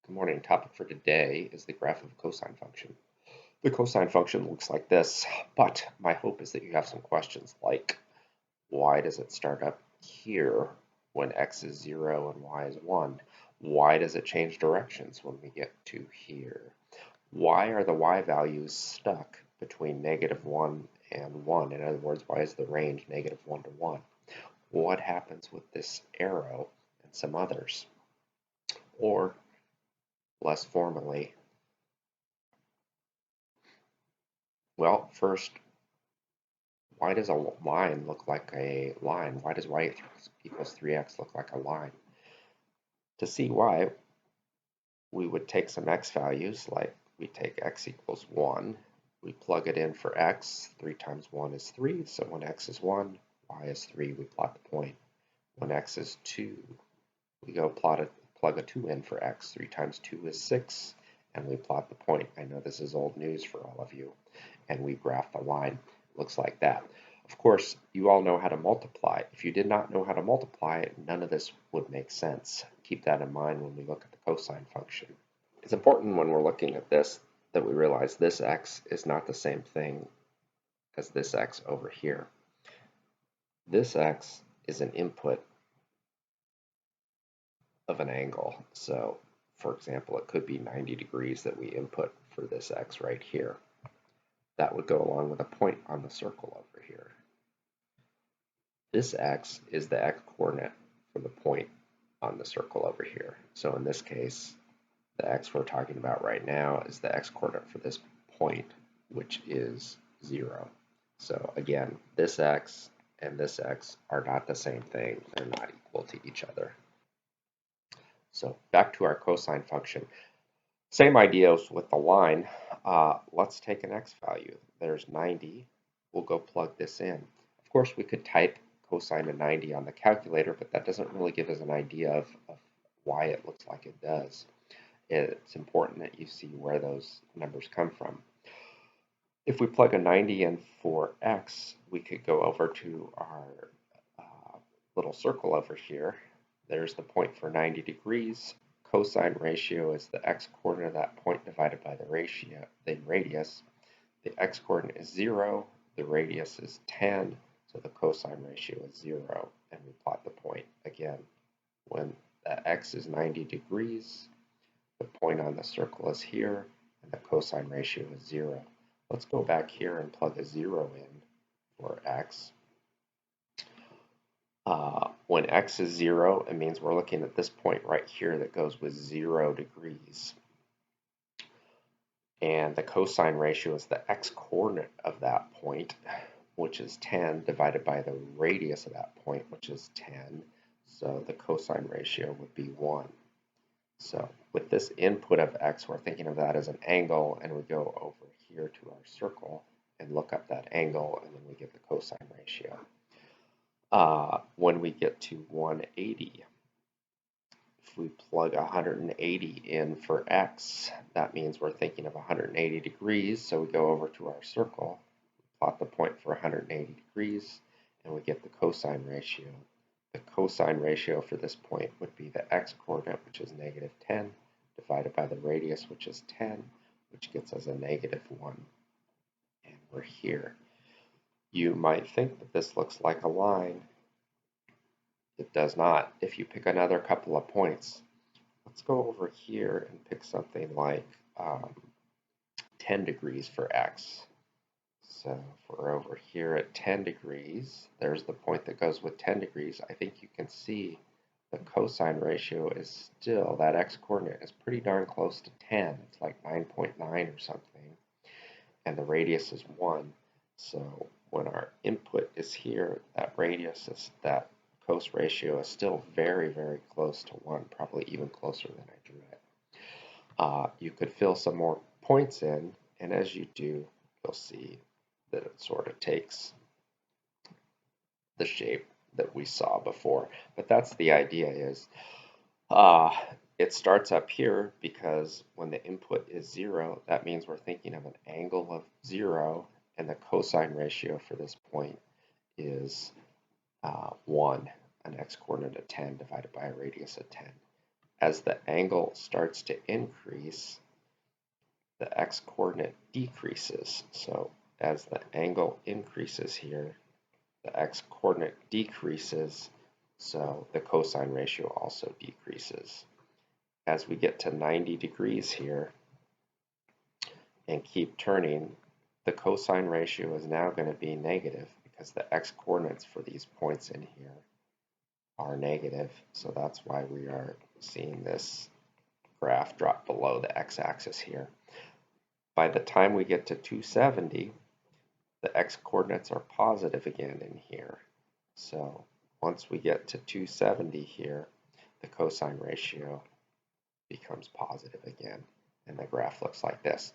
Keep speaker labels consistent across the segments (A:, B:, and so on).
A: Good morning. Topic for today is the graph of a cosine function. The cosine function looks like this, but my hope is that you have some questions like, why does it start up here when x is 0 and y is 1? Why does it change directions when we get to here? Why are the y values stuck between -1 and 1? In other words, why is the range -1 to 1? What happens with this arrow and some others? Or less formally, well, first, why does a line look like a line? Why does y equals 3x look like a line? To see why, we would take some x values, like we take x equals 1, we plug it in for x, 3 times 1 is 3, so when x is 1, y is 3, we plot the point. When x is 2, we go plug a 2 in for x, 3 times 2 is 6, and we plot the point. I know this is old news for all of you, and we graph the line. Looks like that. Of course, you all know how to multiply. If you did not know how to multiply, none of this would make sense. Keep that in mind when we look at the cosine function. It's important when we're looking at this that we realize this x is not the same thing as this x over here. This x is an input of an angle. So, for example, it could be 90 degrees that we input for this x right here. That would go along with a point on the circle over here. This x is the x-coordinate for the point on the circle over here. So in this case, the x we're talking about right now is the x-coordinate for this point, which is 0. So again, this x and this x are not the same thing. They're not equal to each other. So back to our cosine function. Same ideas with the line. Let's take an x value. There's 90. We'll go plug this in. Of course, we could type cosine of 90 on the calculator, but that doesn't really give us an idea of why it looks like it does. It's important that you see where those numbers come from. If we plug a 90 in for x, we could go over to our little circle over here. There's the point for 90 degrees. Cosine ratio is the x-coordinate of that point divided by the radius. The x-coordinate is 0, the radius is 10, so the cosine ratio is 0, and we plot the point. Again, when the x is 90 degrees, the point on the circle is here, and the cosine ratio is 0. Let's go back here and plug a 0 in for x. When x is 0, it means we're looking at this point right here that goes with 0 degrees. And the cosine ratio is the x-coordinate of that point, which is 10, divided by the radius of that point, which is 10. So the cosine ratio would be 1. So with this input of x, we're thinking of that as an angle, and we go over here to our circle and look up that angle, and then we get the cosine ratio. When we get to 180, if we plug 180 in for x, that means we're thinking of 180 degrees, so we go over to our circle, plot the point for 180 degrees, and we get the cosine ratio. The cosine ratio for this point would be the x-coordinate, which is -10, divided by the radius, which is 10, which gets us a -1. And we're here. You might think that this looks like a line. It does not. If you pick another couple of points, let's go over here and pick something like 10 degrees for x. So if we're over here at 10 degrees, there's the point that goes with 10 degrees. I think you can see the cosine ratio is still, that x-coordinate is pretty darn close to 10. It's like 9.9 or something. And the radius is 1. So when our input is here, that radius is, that cos ratio is still very, very close to 1, probably even closer than I drew it. You could fill some more points in, and as you do, you'll see that it sort of takes the shape that we saw before. But that's the idea is, it starts up here because when the input is 0, that means we're thinking of an angle of 0, and the cosine ratio for this point is 1, an x-coordinate of 10 divided by a radius of 10. As the angle starts to increase, the x-coordinate decreases. So as the angle increases here, the x-coordinate decreases, so the cosine ratio also decreases. As we get to 90 degrees here and keep turning, the cosine ratio is now going to be negative because the x-coordinates for these points in here are negative. So that's why we are seeing this graph drop below the x-axis here. By the time we get to 270, the x-coordinates are positive again in here. So once we get to 270 here, the cosine ratio becomes positive again, and the graph looks like this.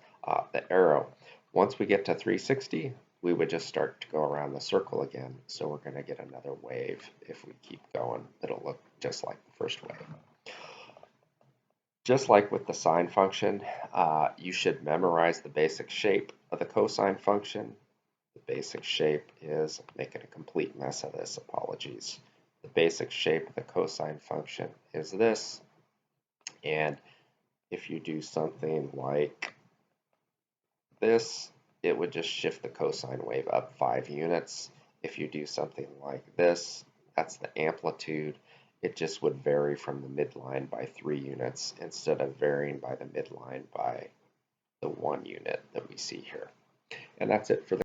A: The arrow, once we get to 360, we would just start to go around the circle again. So we're going to get another wave if we keep going. It'll look just like the first wave. Just like with the sine function, you should memorize the basic shape of the cosine function. The basic shape is, making a complete mess of this, apologies. The basic shape of the cosine function is this, and if you do something like this, it would just shift the cosine wave up 5 units. If you do something like this, that's the amplitude. It just would vary from the midline by 3 units instead of varying by the midline by the 1 unit that we see here. And that's it for the